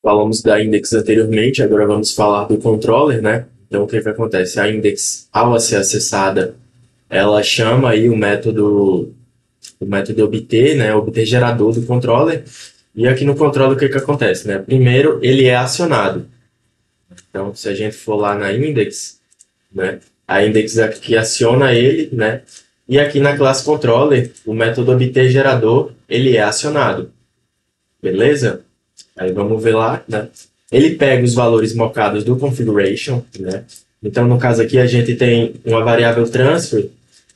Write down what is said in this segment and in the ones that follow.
falamos da index anteriormente, agora vamos falar do controller, né? Então, o que acontece? A index, ao ser acessada, ela chama aí o método obter, né? Obter gerador do controller. E aqui no controller, o que acontece, né? Primeiro, ele é acionado. Então, se a gente for lá na index, né? A index aqui aciona ele, né? E aqui na classe controller, o método obter gerador, ele é acionado. Beleza? Aí vamos ver lá, né? Ele pega os valores mocados do configuration, né? Então, no caso aqui, a gente tem uma variável transfer,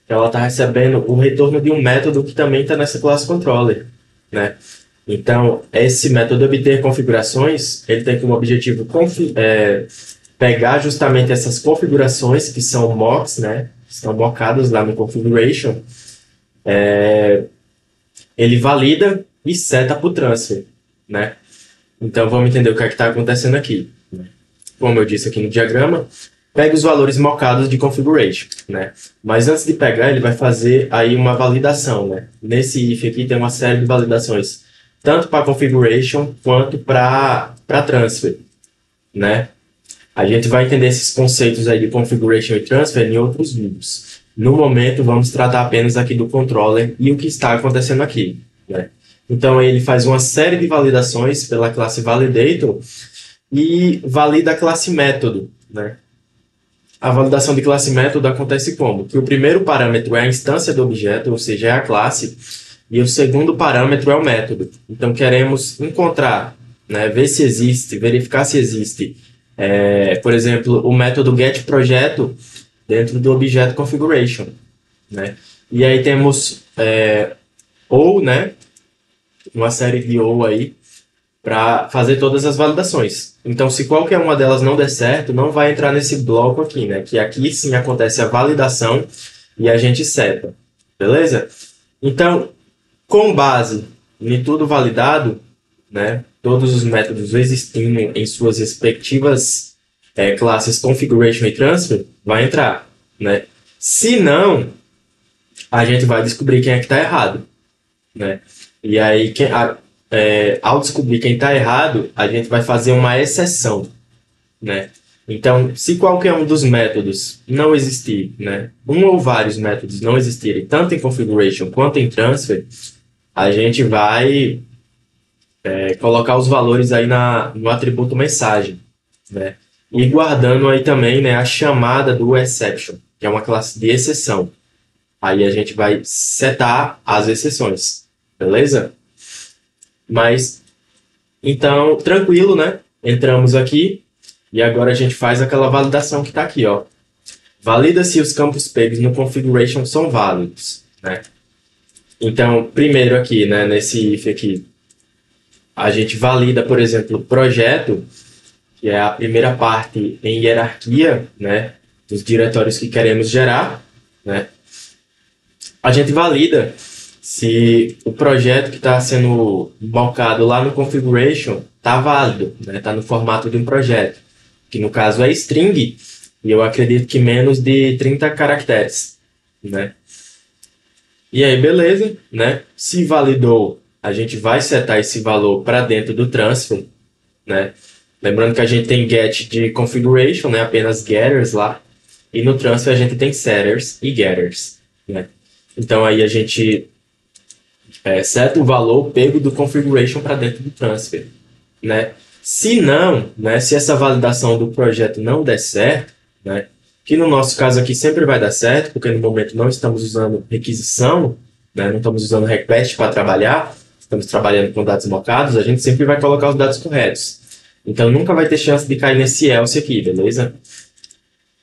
que ela está recebendo o retorno de um método que também está nessa classe controller, né? Então, esse método obter configurações, ele tem como objetivo pegar justamente essas configurações que são mocks, né? Que estão mocadas lá no configuration. Ele valida e seta para o transfer, né? Então, vamos entender o que é que está acontecendo aqui. Como eu disse aqui no diagrama, pega os valores mocados de configuration, né? Mas antes de pegar, ele vai fazer aí uma validação, né? Nesse if aqui tem uma série de validações, tanto para configuration quanto para transfer, né? A gente vai entender esses conceitos aí de configuration e transfer em outros vídeos. No momento, vamos tratar apenas aqui do controller e o que está acontecendo aqui, né? Então, ele faz uma série de validações pela classe validator e valida a classe método, né? A validação de classe método acontece como? Que o primeiro parâmetro é a instância do objeto, ou seja, é a classe, e o segundo parâmetro é o método. Então, queremos encontrar, né, ver se existe, verificar se existe, por exemplo, o método getProjeto dentro do objeto configuration, né? E aí temos ou, né, uma série de ou aí para fazer todas as validações. Então, se qualquer uma delas não der certo, não vai entrar nesse bloco aqui, né? Que aqui sim acontece a validação e a gente seta, beleza? Então, com base em tudo validado, né? Todos os métodos existindo em suas respectivas classes configuration e transfer, vai entrar, né? Se não, a gente vai descobrir quem é que está errado, né? E aí, ao descobrir quem está errado, a gente vai fazer uma exceção, né? Então, se qualquer um dos métodos não existir, né? Um ou vários métodos não existirem, tanto em configuration quanto em transfer, a gente vai colocar os valores aí no atributo mensagem, né? E guardando aí também, né, a chamada do exception, que é uma classe de exceção. Aí a gente vai setar as exceções, beleza? Mas, então, tranquilo, né? Entramos aqui e agora a gente faz aquela validação que está aqui, ó. Valida se os campos pegos no configuration são válidos, né? Então, primeiro aqui, né, nesse if aqui, a gente valida, por exemplo, o projeto, que é a primeira parte em hierarquia, né, dos diretórios que queremos gerar, né? A gente valida se o projeto que está sendo mocado lá no configuration está válido, né? Está no formato de um projeto, que no caso é string, e eu acredito que menos de 30 caracteres, né? E aí, beleza, né? Se validou, a gente vai setar esse valor para dentro do transfer, né? Lembrando que a gente tem get de configuration, né? Apenas getters lá, e no transfer a gente tem setters e getters, né? Então aí a gente seta o valor pego do configuration para dentro do transfer, né? Se não, né, se essa validação do projeto não der certo, né, que no nosso caso aqui sempre vai dar certo, porque no momento não estamos usando requisição, né, não estamos usando request para trabalhar, estamos trabalhando com dados mocados, a gente sempre vai colocar os dados corretos. Então nunca vai ter chance de cair nesse else aqui, beleza?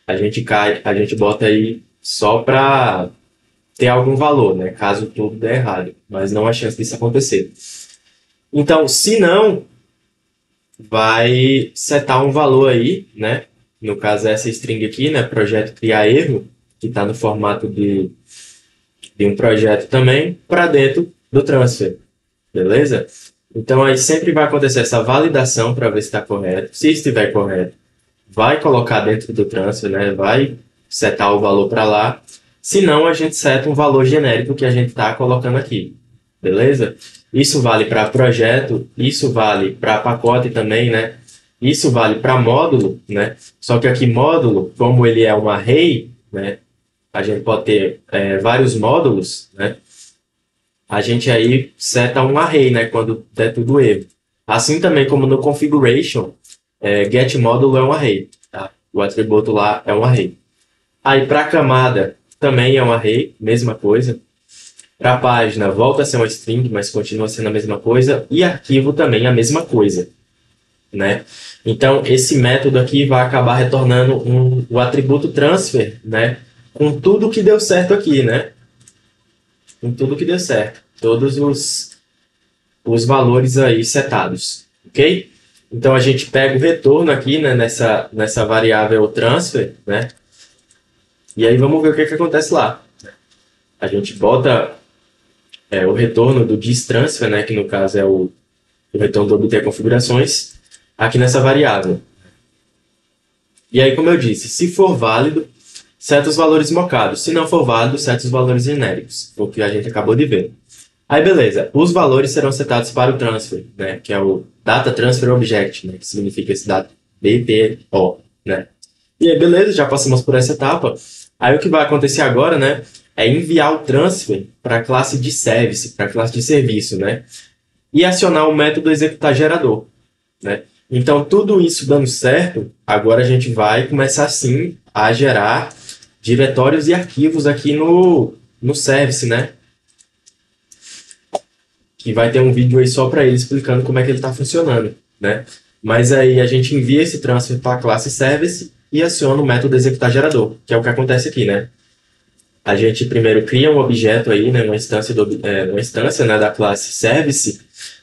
A gente bota aí só para ter algum valor, né? Caso tudo der errado, mas não há chance disso acontecer. Então, se não, vai setar um valor aí, né? No caso, essa string aqui, né? Projeto criar erro, que está no formato de um projeto também, para dentro do transfer, beleza? Então, aí sempre vai acontecer essa validação para ver se está correto. Se estiver correto, vai colocar dentro do transfer, né? Vai setar o valor para lá. Se não, a gente seta um valor genérico que a gente está colocando aqui, beleza? Isso vale para projeto, isso vale para pacote também, né? Isso vale para módulo, né? Só que aqui módulo, como ele é um array, né? A gente pode ter vários módulos, né? A gente aí seta um array, né? Quando der tudo erro. Assim também como no configuration, getMódulo é um array, tá? O atributo lá é um array. Aí para camada também é um array, mesma coisa. Para página volta a ser uma string, mas continua sendo a mesma coisa. E arquivo também a mesma coisa, né? Então esse método aqui vai acabar retornando o atributo transfer, né? Com tudo que deu certo aqui, né? Com tudo que deu certo. Todos os valores aí setados, ok? Então a gente pega o retorno aqui, né, nessa variável transfer, né? E aí vamos ver o que acontece lá. A gente bota o retorno do distransfer, né, que no caso é o retorno do obter configurações, aqui nessa variável. E aí, como eu disse, se for válido, certos valores mocados. Se não for válido, certos valores genéricos, o que a gente acabou de ver. Aí, beleza. Os valores serão setados para o transfer, né, que é o Data Transfer Object, né, que significa esse dado DTO, né. E aí, beleza, já passamos por essa etapa. Aí, o que vai acontecer agora, né, é enviar o transfer para a classe de service, para a classe de serviço, né, e acionar o método executar gerador, né. Então, tudo isso dando certo, agora a gente vai começar, sim, a gerar diretórios e arquivos aqui no service, né? Que vai ter um vídeo aí só para ele explicando como é que ele está funcionando, né? Mas aí a gente envia esse transfer para a classe service e aciona o método executar gerador, que é o que acontece aqui, né? A gente primeiro cria um objeto aí, né? Uma instância, né, da classe service.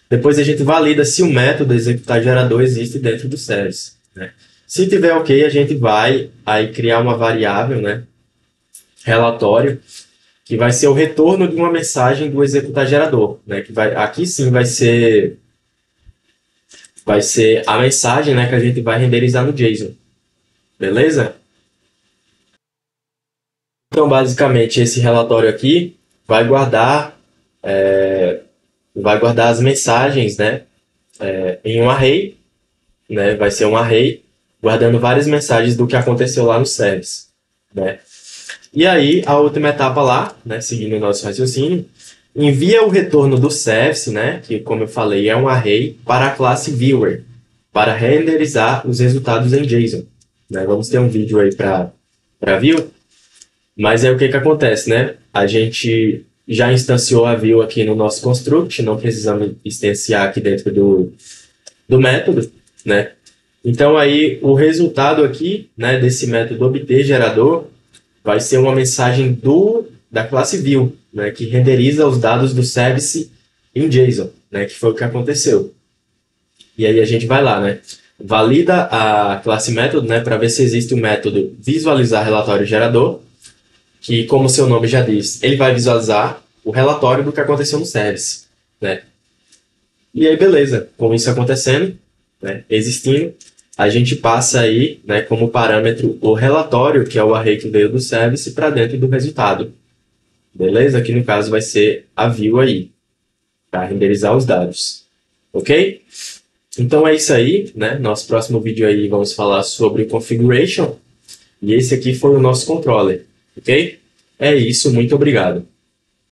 Depois a gente valida se o método executar gerador existe dentro do service, né? Se tiver ok, a gente vai aí criar uma variável, né, relatório, que vai ser o retorno de uma mensagem do executar gerador, né, que aqui sim vai ser a mensagem, né, que a gente vai renderizar no JSON, beleza? Então, basicamente, esse relatório aqui vai guardar as mensagens, né, em um array, né, vai ser um array guardando várias mensagens do que aconteceu lá no service, né? E aí, a última etapa lá, né, seguindo o nosso raciocínio, envia o retorno do service, né, que, como eu falei, é um array, para a classe viewer, para renderizar os resultados em JSON, né? Vamos ter um vídeo aí para view, mas aí o que acontece, né? A gente já instanciou a view aqui no nosso construct, não precisamos instanciar aqui dentro do método, né? Então, aí, o resultado aqui, né, desse método obter gerador vai ser uma mensagem da classe view, né, que renderiza os dados do service em JSON, né, que foi o que aconteceu. E aí a gente vai lá, né, valida a classe método, né, para ver se existe o método visualizar relatório gerador, que, como seu nome já diz, ele vai visualizar o relatório do que aconteceu no service, né. E aí, beleza, com isso acontecendo, né, existindo, a gente passa aí, né, como parâmetro o relatório, que é o array que veio do service, para dentro do resultado. Beleza? Aqui no caso vai ser a view aí, para renderizar os dados. Ok? Então é isso aí, né? Nosso próximo vídeo aí vamos falar sobre configuration. E esse aqui foi o nosso controller. Ok? É isso, muito obrigado.